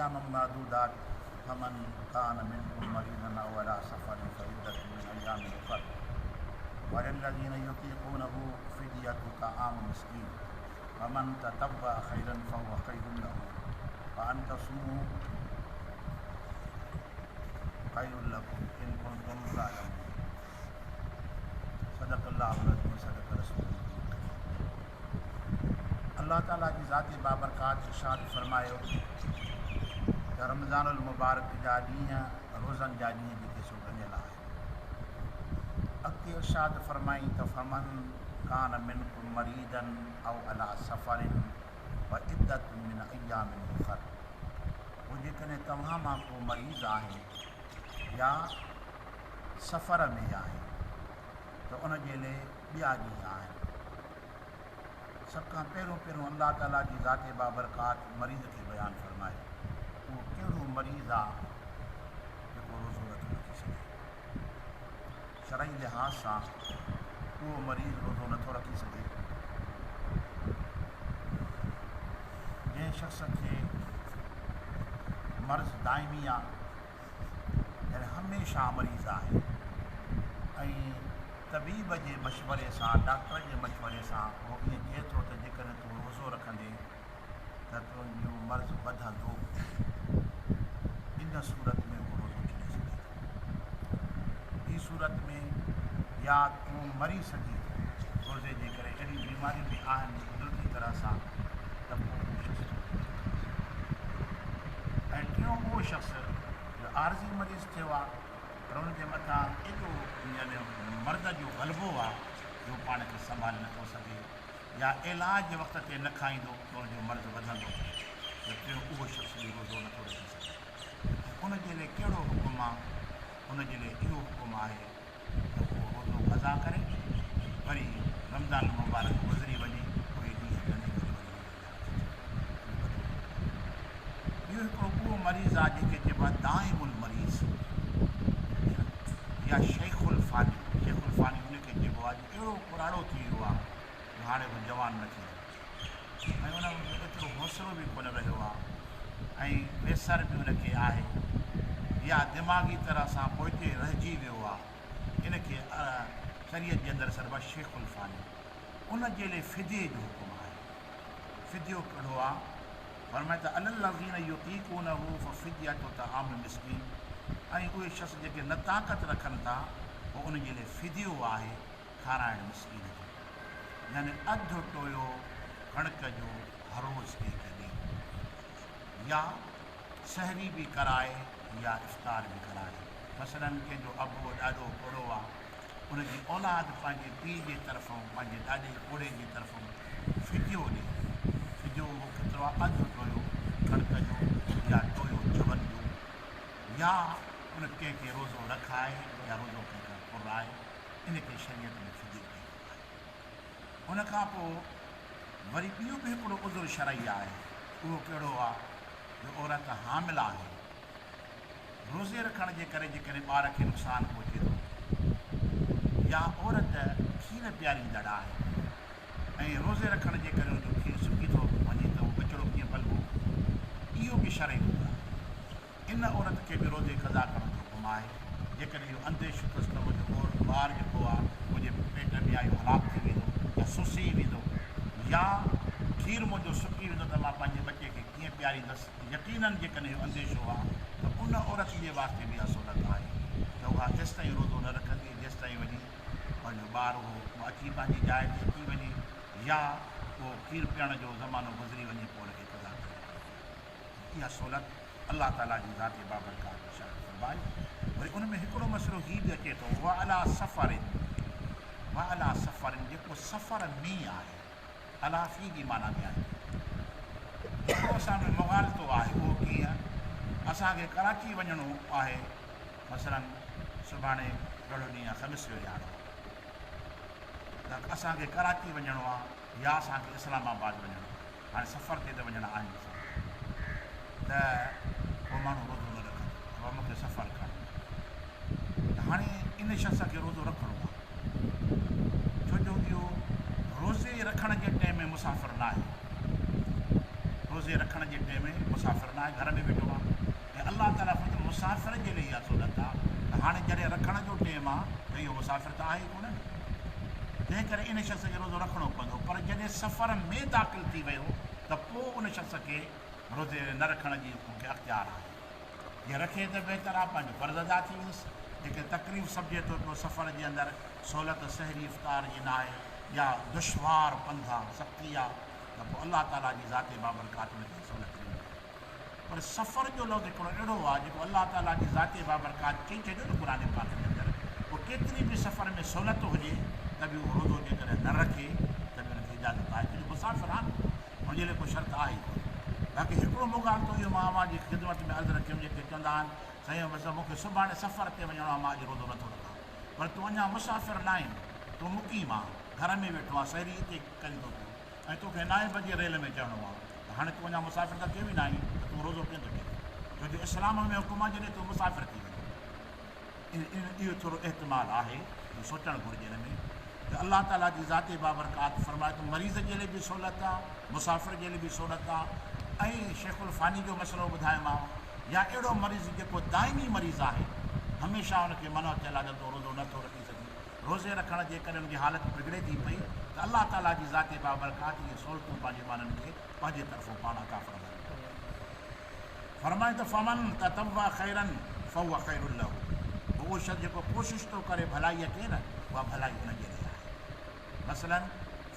अय्यामम मादूदात फमन कान मिनकुम मरीदन अव अला सफरिन फइद्दतुम मिन अय्यामिन उखर वलिल्लज़ीन युतीक़ूनहु फ़िद्यतु ताआमु मिस्कीन वमन ततव्वअ खैरन फहुव खैरुन लहु व अन तसूमू खैरुन लकुम इन कुंतुम ताअलमून। सदक़ल्लाहुल अज़ीम व सदक़ रसूलुहुल करीम। अल्लाह ताला जी ज़ात बाबरकात इरशाद फरमायो त रमज़ानुल मुबारक जा ॾींहं रोज़नि जा ॾींहं जेके सो ॻणियल आहे। अॻिते इरशाद फरमाई त फमन कान मिनकुम मरीदन अव अला सफ़रिन व इद्दतुम मिन अय्यामिन उखर। पोइ जेकॾहिं तव्हां मां को मरीज़ आहे या सफ़र में आहे त उन जे लाइ ॿिया ॾींहं आहिनि। सभ खां पहिरियों अल्लाह ताला जी ज़ात बाबरकात मरीज़ खे बयानु फरमाए उहो कहिड़ो मरीज़ आहे जेको रोज़ो नथो रखी सघे। शरई लिहाज़ सां उहो मरीज़ रोज़ो नथो रखी सघे। जंहिं शख़्स खे मर्ज़ दाइमी आहे यानी हमेशह मरीज़ आहे ऐं तबीब जे मशवरे सां डॉक्टर जे मशवरे सां उहो ईअं चए थो त जेकॾहिं तूं रोज़ो रखंदे त तुंहिंजो मर्ज़ वधंदो, इन सूरत में उहो रोज़ो छॾे सघे थो। ॿी सूरत में या तूं मरी सघे थो रोज़े जे करे, अहिड़ी बीमारियूं बि आहिनि कुदरती तरह सां त पोइ उहो शख़्स ऐं टियों उहो शख़्स जो आर्ज़ी मरीज़ थियो आहे पर उनजे मथां एॾो यानी मर्द जो ग़लबो आहे जो पाण खे संभाले नथो सघे या इलाज जे वक़्त ते न खाईंदो त उनजो मर्ज़ वधंदो त टियों उहो शख़्स बि रोज़ो नथो रखी सघे। उनजे लाइ कहिड़ो हुकुम आहे? उनजे लाइ इहो हुकुम आहे त उहो रोज़ो क़ज़ा करे वरी रमज़ान मुबारक गुज़री वञे उहे ॾींहं ॻणे करे वरी ॿियो हिकिड़ो उहो मरीज़ आहे जंहिंखे चइबो आहे दाइमुल मरीज़ या शेखुल फ़ानी। शेखुल फ़ानी उनखे चइबो आहे जो अहिड़ो पुराणो थी वियो आहे जो हाणे उहो जवान न थी वियो ऐं उन में एतिरो हौसलो बि कोन रहियो आहे ऐं बेसर बि उनखे आहे या दिमाग़ी तरह सां पोइते रहिजी वियो आहे। इनखे शरीयत जे अंदरि सरबा शेखुल फ़ानी। उनजे लाइ फ़िदे जो हुकुम आहे। फ़िदियो कहिड़ो आहे? फरमाए त अलल्लज़ीन युतीक़ूनहु फ़फ़िद्यतु ताआमु मिस्कीन। ऐं उहे शख़्स जेके न ताक़त रखनि था पोइ उनजे लाइ फ़िदियो आहे खाराइण मिस्कीन जो, यानी अधु टोयो कणिक जो हर रोज़ कंहिंखे ॾे या सहरी बि कराए या इफ़्तार बि कराए। मसलन कंहिंजो अबो ॾाढो ॿुढ़ो आहे, उनजी औलाद पंहिंजे पीउ जे तरफ़ां पंहिंजे ॾाॾे ॿुढ़े जी तरफ़ां फ़िदियो ॾे। फ़िदियो उहो केतिरो आहे? अधु टोयो कणिक जो या टोयो जवन जो या उन कंहिंखे रोज़ो रखाए या रोज़ो कंहिंखे पुराए। इनखे शरीयत में फ़िदियो ॾे। उनखां पोइ वरी ॿियो बि हिकिड़ो उज़ुर शरई आहे। उहो कहिड़ो आहे? जो औरत हामिल आहे, रोज़े रखण जे करे जेकॾहिं ॿार खे नुक़सानु पहुचे थो या औरत खीर पीआरींदड़ आहे ऐं रोज़े रखण जे करे उनजो खीर सुकी थो वञे त उहो बचिड़ो कीअं पलबो, इहो बि शरई हूंदो आहे। इन औरत खे बि रोज़े क़ज़ा करण जो हुकुम आहे। जेकॾहिं इहो अंधे शुख़्स त मुंहिंजो ॿार जेको आहे मुंहिंजे पेट में आहे इहो हलाक थी वेंदो या सुसी वेंदो या खीर मुंहिंजो सुकी वेंदो त मां पंहिंजे बचे खे कीअं पीआरींदसि। यकीनन जेकॾहिं इहो अंदेशो आहे त उन औरत जे वास्ते बि असुलत आहे त उहा जेसि ताईं रोज़ो न रखंदी जेसि ताईं वञी पंहिंजो ॿारु उहो अची पंहिंजी जाइ ते अची वञे या उहो खीर पीअण जो ज़मानो गुज़री वञे पोइ उनखे क़ज़ा करे। इहा सहूलियत अल्लाह ताला जी ज़ात बाबरकात इरशाद फरमाए। वरी उन में हिकिड़ो मसइलो हीउ बि अचे थो व अला सफ़रिन जेको सफ़र में आहे। अलाफ़ी जी माना बि आहे। हिकिड़ो असां में मुग़ालतो आहे उहो कीअं? असांखे कराची वञिणो आहे, मसलन सुभाणे कहिड़ो ॾींहुं आहे? ख़मीस जो ॾियारो त असांखे कराची वञिणो आहे या असांखे इस्लामाबाद वञिणो आहे। हाणे सफ़र ते त वञणा आहिनि त पोइ माण्हू रोज़ो न रखंदो पोइ मूंखे सफ़र करिणो त हाणे इन शख़्स खे रोज़ो रखिणो आहे छो जो इहो रोज़े रखण जे टाइम में मुसाफ़िर न आहे। रोज़े रखण जे टाइम मुसाफ़िर न आहे, घर में वेठो आहे ऐं अलाह ताला फ़क़ति मुसाफ़िर जे लाइ इहा सहूलियत आहे त हाणे जॾहिं रखण जो टाइम आहे त इहो मुसाफ़िर त आहे ई कोन, तंहिं करे इन शख़्स खे रोज़ो रखणो पवंदो। पर जॾहिं सफ़र में दाख़िल थी वियो त पोइ उन शख़्स खे रोज़े न रखण जी मूंखे अख़्तियार आहे। जीअं रखे त बहितर आहे, पंहिंजो फ़र्ज़ु अदा थी वेंदुसि। जेके तकलीफ़ सम्झे थो पियो सफ़र जे अंदरि सहूलियत सहरी इफ़्तार जी न आहे या दुश्वार पंध आहे, सख़्ती आहे, त पोइ अलाह ताला जी ज़ाते बाबरकात में सहूलियत थींदी आहे। पर सफ़र जो लफ़्ज़ हिकिड़ो अहिड़ो आहे जेको अलाह ताला जी ज़ाते बाबरकात चई छॾियो न क़ुर पाक जे अंदरि, पोइ केतिरी बि सफ़र में सहूलियत हुजे त बि उहो रोज़ो जेकॾहिं न रखे त बि हुनखे इजाज़त आहे, छोजो मुसाफ़िर आहे, हुनजे लाइ को शर्त आहे ई कोन्हे। बाक़ी हिकिड़ो मूं ॻाल्हि त इहो मां अवां जी ख़िदमत में अर्ज़ु रखियुमि, जेके चवंदा आहिनि साईं बसि मूंखे सुभाणे सफ़र ते वञिणो आहे, मां अॼु रोज़ो नथो रखां। पर तूं अञा मुसाफ़िर न आहीं, तूं मुक़ीम आहे, घर में वेठो आहे, सहरी हिते करी थो पियो ऐं तोखे 9 बजे रेल में चढ़णो आहे, त हाणे तूं अञा मुसाफ़िर त थियो ई न आहीं, त तूं रोज़ो कीअं थो कयो? छोजो इस्लाम में हुकुम आहे जॾहिं तूं मुसाफ़िर थी वञे। इहो थोरो एहतमाल आहे, इहो सोचणु घुरिजे हिन में त अलाह ताला जी ज़ाते बाबरकात फ़रमाए त मरीज़ जे लाइ बि सहूलियत आहे, मुसाफ़िर जे लाइ बि सहूलियत आहे। ऐं शेखुल फ़ानी जो मसइलो ॿुधायोमांव, या अहिड़ो मरीज़ जेको दाइमी मरीज़ आहे, हमेशह हुनखे मना थियल आहे त तूं रोज़ो नथो रखी सघीं, रोज़े रखण जे करे हुनजी हालति बिगड़े थी पई, त अलाह ताला जी ज़ाते बाबरकात इहे सहूलियतूं पंहिंजे माननि खे पंहिंजे तरफ़ां पाण अता फ़रमाए त फ़मन त तव्वा ख़ैरन फ़हुव ख़ैरुल लहू, उहो शख़्स जेको कोशिशि थो करे भलाईअ खे न, उहा भलाई हुनजे लाइ आहे। मसलन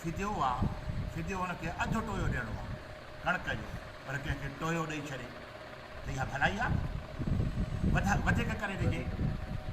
फिदियो आहे, फिदियो हुनखे अधु टोयो ॾियणो आहे कणिक जो, पर कंहिंखे टोयो ॾेई छॾे त इहा भलाई आहे, वधीक करे ॾिजे,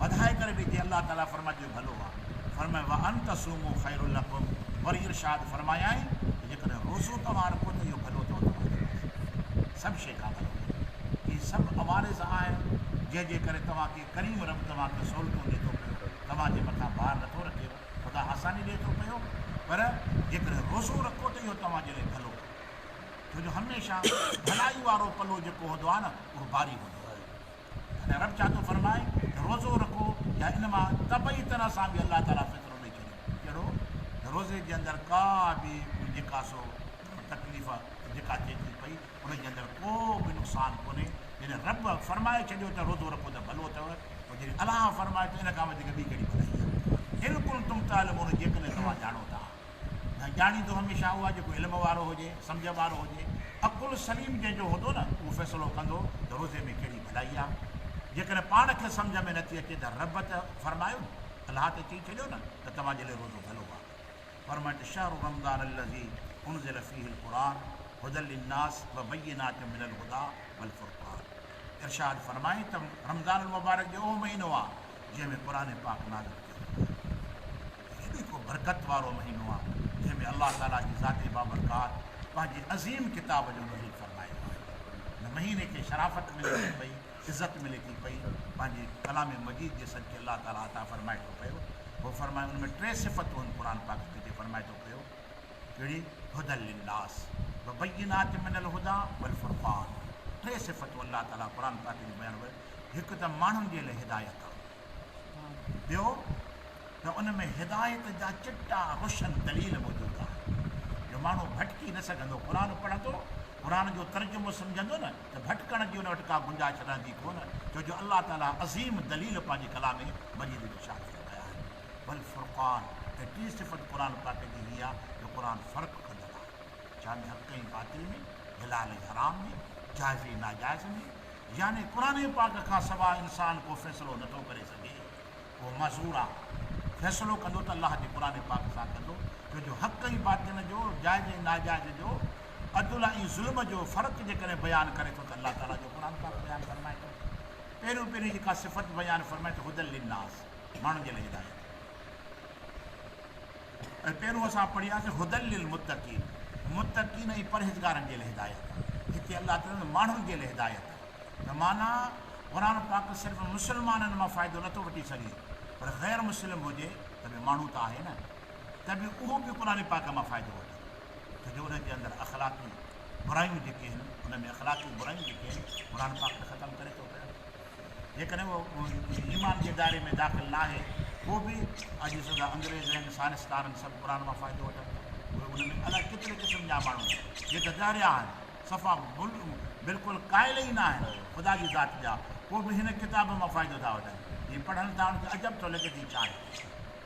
वधाए करे ॾिजे, अलाह ताला फ़रमाए जो भलो आहे। फ़रमाए व अंत सूमू ख़ैरुल लकुम, वरी इरशाद फ़रमायाई जेकॾहिं रोज़ो तव्हां रखो त इहो भलो अथव तव्हांजे लाइ, सभु शइ खां भलो। इहे सभु अवारिज़ आहिनि जंहिंजे करे तव्हांखे करीम रब तव्हांखे सहूलियतूं ॾिए थो पियो, तव्हांजे मथां भार नथो रखेव, ख़ुदा आसानी ॾिए थो पियो। पर जेकॾहिं रोज़ो रखो त इहो तव्हांजे लाइ भलो, छोजो हमेशह भलाई वारो पलो जेको हूंदो आहे न उहो भारी हूंदो आहे। ऐं रब छा थो फ़रमाए त रोज़ो रखो, या इन मां तबई तरह सां बि अलाह ताला फ़ितरो ॾेई छॾियो, कहिड़ो रोज़े जे अंदरि का बि जेका सो तकलीफ़ जेका थिए थी पई उनजे अंदरि को बि नुक़सानु कोन्हे। जॾहिं रब फ़रमाए छॾियो त रोज़ो रखो त भलो अथव, पोइ जॾहिं अलाह फ़रमाए त इन खां वधीक ॿी कहिड़ी भलाई आहे। बिल्कुलु तुम तालिमून जेकॾहिं तव्हां ॼाणो था, ऐं ॼाणींदो हमेशह उहा जेको इल्म वारो हुजे, सम्झ वारो हुजे, अकुल सलीम जंहिंजो हूंदो न, उहो फ़ैसिलो कंदो त रोज़े में कहिड़ी भलाई आहे। जेकॾहिं पाण खे सम्झ में नथी अचे त रब त फ़रमायो, अलाह त चई छॾियो न त तव्हांजे लाइ रोज़ो भलो आहे। फ़रमाए त शहरु रमज़ान अल्लज़ी उनज़िल फ़ीहिल क़ुरान हुदल लिन्नास व बय्यिनातिन मिनल हुदा वल फ़ुरक़ान। इरशाद फ़रमाए त रमज़ान मुबारक जो उहो महीनो आहे जंहिंमें क़ुर पाक नाज़िल थियो, हेॾो को बरकत वारो महीनो आहे जंहिंमें अलाह ताला जी ज़ाते बाबरकात पंहिंजे अज़ीम किताब जो नज़ीर फ़रमायो आहे। हिन महीने खे शराफ़त मिले थी पई, इज़त मिले थी पई, पंहिंजे कलाम मजीद जे सदके अलाह ताला अता फ़रमाए थो पियो। पोइ फ़रमाए हुन में 3 सिफ़तूं आहिनि क़ुर पाक ते फ़रमाए थो पियो, कहिड़ी हुदल लिन्नास व बय्यिनातिन मिनल हुदा वल फ़ुरक़ान। 3 सिफ़तूं अलाह ताला क़ुर पाक में बयानु कयो। हिकु त माण्हुनि जे लाइ हिदायत आहे, ॿियो त उन में हिदायत जा चिटा रोशन दलील मौजूदु आहे, जो माण्हू भटकी न सघंदो। क़ुर पढ़ंदो, क़ुर जो तर्जुमो सम्झंदो न त भटकण जी उन वटि का गुंजाइश रहंदी कोन, छोजो अलाह ताला अज़ीम दलील पंहिंजे कलाम मजीद में शामिल कया आहिनि। वल फ़ुरक़ान, ऐं 3 सिफ़त क़ुर पाक जी हीअ आहे जो क़ुर फ़र्क़ु कंदड़ आहे, छा में हक़ ऐं बातिल में, हलाल ऐं हराम में, जाइज़ ऐं नाजाइज़ में। यानी क़ुर पाक खां सवाइ इंसान को फ़ैसिलो नथो करे सघे, उहो मज़ूर आहे। फ़ैसिलो कंदो त अलाह जे क़ुर पाक सां कंदो, छोजो हक़ ऐं बातिल जो, जाइज़ ऐं नाजाइज़ जो, अदुल ऐं ज़ुल्म जो फ़र्क़ु जेकॾहिं बयानु करे थो त अलाह ताला जो क़ुर पाक बयानु फ़रमाए थो। पहिरीं जेका सिफ़त बयानु फ़रमाए थो हुदल लिन्नास, माण्हुनि जे लाइ हिदायत। ऐं पहिरियों असां पढ़ियासीं हुदल लिल मुत्तक़ीन, मुत्तक़ीन ऐं परहेज़गारनि जे लाइ हिदायत। हिते अलाह ताला माण्हुनि जे लाइ हिदायत, त माना क़ुर पाक सिर्फ़ु मुस्लमाननि मां फ़ाइदो नथो वठी सघे, पर ग़ैर मुस्लिम हुजे त बि माण्हू त आहे न, त बि उहो बि क़ुर पाक मां फ़ाइदो वठे, छोजो उनजे अंदरि अख़लाक़ी बुरायूं जेके आहिनि, उन में अख़लाक़ी बुरायूं जेके आहिनि क़ुर पाक ख़तमु करे थो पियो। जेकॾहिं उहो ईमान जे दायरे में दाख़िल न आहे, पोइ बि अॼु सदा अंग्रेज़ आहिनि, साइंसदान सभु क़ुर मां फ़ाइदो वठनि था। उहे उन में अलाए केतिरे क़िस्म जा माण्हू आहिनि, जेके दरिया आहिनि, सफ़ा बिल्कुलु क़ाइल ई न आहिनि ख़ुदा जी ज़ात जा, पोइ बि हिन किताब मां फ़ाइदो था वठनि। हीअ पढ़नि था उनखे अजब थो लॻे थी छा आहे,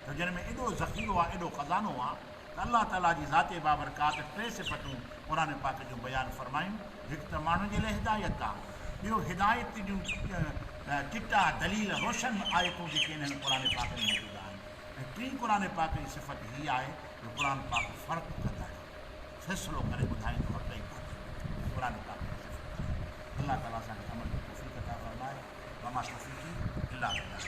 त जिन में एॾो ज़ख़ीरो आहे, एॾो ख़ज़ानो आहे त अलाह ताला जी ज़ाते बाबरकात टे सिफ़तूं क़ुर पाक जूं बयानु फरमायूं। हिकु त माण्हुनि जे लाइ हिदायत आहे, ॿियो हिदायत जूं चिटा दलील रोशन आयतूं जेके आहिनि क़ुर पाक में मौजूदु आहिनि। ऐं टी क़ुर पाक जी सिफ़त हीअ आहे त क़ुर पाक फ़र्क़ु कंदा आहिनि, फ़ैसिलो करे ॿुधाईंदो आहे टई क़ुर पाक जी सिफ़त। अलाह ताला असांखे अमल जो तौफ़ीक़ अता फ़रमाए। वमा तौफ़ीक़ी इल्ला बिल्लाह।